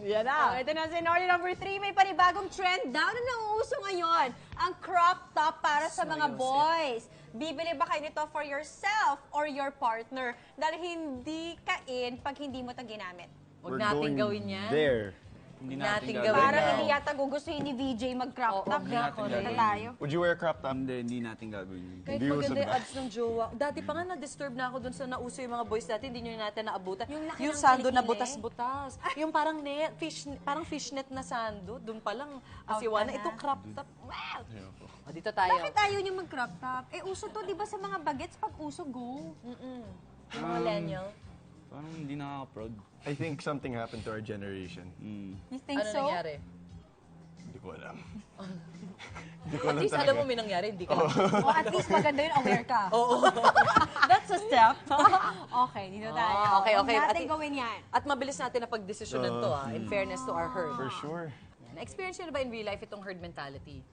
Yan na. Ito na si Nori number 3. May panibagong trend daw na nauuso ngayon. Ang crop top para sa mga boys. Bibili ba kayo nito for yourself or your partner? Dahil hindi ka-in pag hindi mo ito ginamit. Huwag natin gawin yan. There. Hindi natin Parang gawin. hindi yata gugustuhin ni VJ mag-crop top. hindi natin Ito gawin. tayo. Would you wear a crop top? Hindi natin gagawin. Kahit Hindi uso, maganda yung diba? ads ng jowa. Dati pa nga na-disturb na ako dun sa nauso yung mga boys dati, hindi nyo natin naabutan. Yung laki ng sando na kilikili. butas-butas. Yung parang net, parang fishnet na sando. Doon pa lang. Asiwa na. na. Ito crop top. Wow! O, dito tayo. Bakit ayaw niyo mag-crop top? Eh, uso to, di ba, sa mga bagets? Pag uso, go. Yung mga millennial. Parang hindi nakaka-proud. I think something happened to our generation. You think Ano so? nangyari? Hindi ko alam. At least alam mo may nangyari, hindi ka lang. O at least maganda yun, aware ka. Oo. That's a step. Okay, dito tayo. okay, okay. Huwag natin At- gawin yan. At mabilis natin na pagdesisyonan to, in fairness to our herd. For sure. Na-experience nyo na ba in real life itong herd mentality?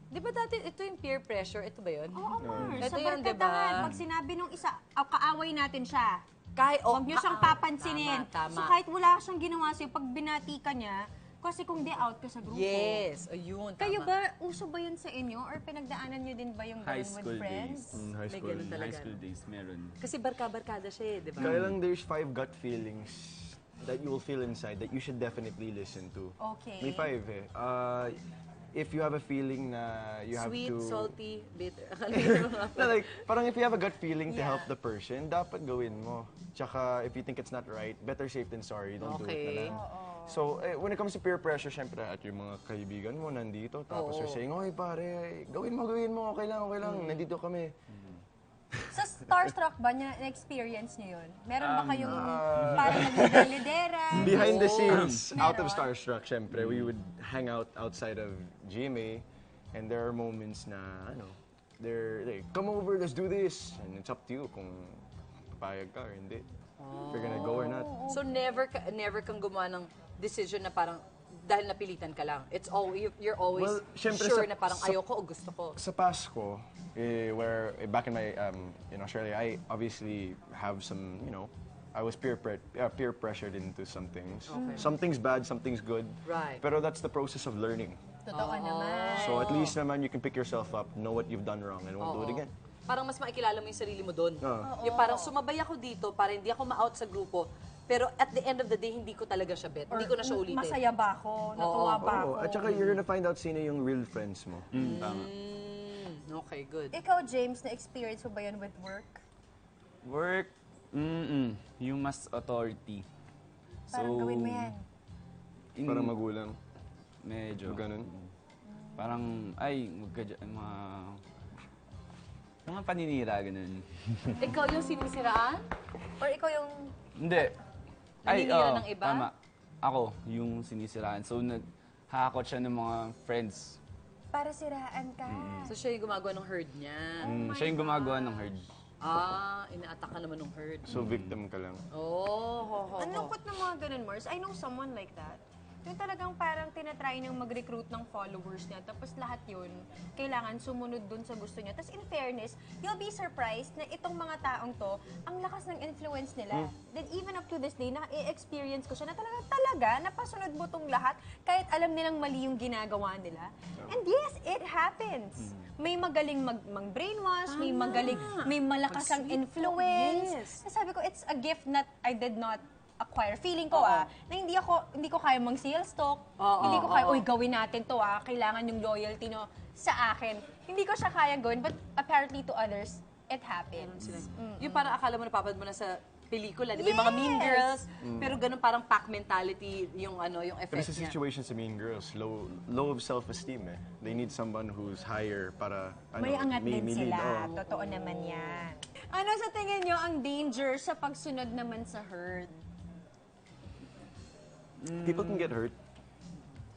Di ba dati ito yung peer pressure? Ito ba yun? Oo, Mars. Ito Sa yun, diba? barkadahan, pag sinabi nung isa, kaaway natin siya. Kahit, Huwag niyo siyang papansinin. Tama, So kahit wala siyang ginawa sa'yo, pag binati ka niya, kasi kung di out ka sa grupo. Yes, ayun, tama. Kayo ba, uso ba yun sa inyo? Or pinagdaanan niyo din ba yung High ganun school with friends? days. High May school. ganun talaga. High school days, meron. Kasi barka-barkada siya eh, di ba? Kaya lang there's 5 gut feelings that you will feel inside that you should definitely listen to. Okay. May 5 eh. If you have a feeling na you have Sweet, to... salty, bitter. No, like, parang if you have a gut feeling to Yeah. help the person, dapat gawin mo. Tsaka, if you think it's not right, better safe than sorry. Don't do it na lang. So, when it comes to peer pressure, syempre, at yung mga kaibigan mo nandito, tapos you're saying, oy pare, gawin mo, okay lang, nandito kami. Sa starstruck ba niya, na-experience niyo yun? Meron ba kayong parang nag-lidera? Behind the scenes, out of Meron. Starstruck, syempre, we would hang out outside of GMA, and there are moments na, they're like, come over, let's do this. And it's up to you kung papayag ka or hindi. If you're gonna go or not. So never kang gumawa ng decision na parang dahil napilitan ka lang. It's always, you're always Well, syempre sure sa- na parang sa- ayoko o gusto ko. Sa Pasko, where back in my in Australia, I obviously have some, I was peer pressured into some things. Some things bad, some things good. Right. Pero that's the process of learning. Totoo naman. So at least naman you can pick yourself up, know what you've done wrong, and won't do it again. Parang mas makikilala mo yung sarili mo doon. Oo. Yung parang sumabay ako dito para hindi ako ma-out sa grupo. Pero at the end of the day, hindi ko talaga siya bet. Hindi ko na siya ulitin. Masaya ba ako? Natuwa ba ako? Oh, at saka you're gonna find out sino yung real friends mo. Tama. Okay, good. Ikaw, James, na-experience mo ba yan with work? Work, yung mas authority. Parang gawin mo yan. Parang magulang. Medyo. Ganun. Parang, ay, mga paninira, ganun. Ikaw yung sinisiraan? Or ikaw yung... Hindi. Naninira oo, ng iba? Tama. Ako, yung sinisiraan. So, naghahakot siya ng mga friends. Para siraan ka. So siya yung gumagawa ng herd niya. Siya yung gumagawa ng herd. Ina-attack ka naman ng herd. So victim ka lang. Ang lungkot ng mga ganun, Mars. I know someone like that. Yung talagang parang tinatry niyang mag-recruit ng followers niya. Tapos lahat yun, kailangan sumunod dun sa gusto niya. Tapos in fairness, you'll be surprised na itong mga taong to, ang lakas ng influence nila. Then even up to this day, na-experience ko siya na talaga, napasunod mo tong lahat kahit alam nilang mali yung ginagawa nila. And yes, it happens. May magaling mag-brainwash, may magaling, may malakas ang influence. Yes. Sabi ko, it's a gift that I did not acquire. Feeling ko na hindi ko kaya mag-sales talk, hindi ko kaya, uy, gawin natin to kailangan yung loyalty no sa akin. Hindi ko siya kaya gawin, but apparently to others, it happens. Yung parang akala mo napapad mo na sa pelikula, di ba? Yung mga Mean Girls, pero ganun parang pack mentality yung yung Pero effect sa niya. situation sa Mean Girls, low of self-esteem eh. They need someone who's higher para May angat din lead. sila. Totoo naman yan. Ano sa tingin nyo ang danger sa pagsunod naman sa herd? People can get hurt.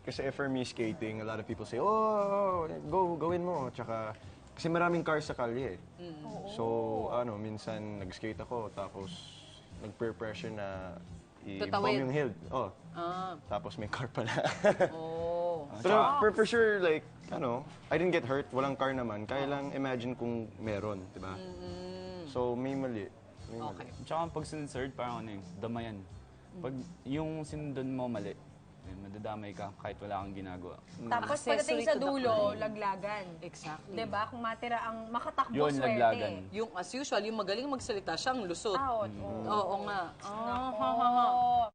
Kasi for me skating, a lot of people say, oh, gawin mo. Tsaka, kasi maraming cars sa kalye eh. So, minsan nag-skate ako, tapos nag-peer pressure na i-bomb Tatawid. yung hill. Tapos may car pala. Oh. Pero for sure, like, I didn't get hurt, walang car naman. Kaya lang imagine kung meron, di ba? So, may mali. Okay. Tsaka pag sinunod, parang damayan. Pag yung sinundan mo mali, madadamay ka kahit wala kang ginagawa. Tapos Accessory pagdating sa to the dulo, crime. laglagan. Exactly. 'Di ba? Kung matira ang makatakbo, Yun, swerte. laglagan. Yung as usual, yung magaling magsalita, siyang lusot. Out. Oo nga. Nako.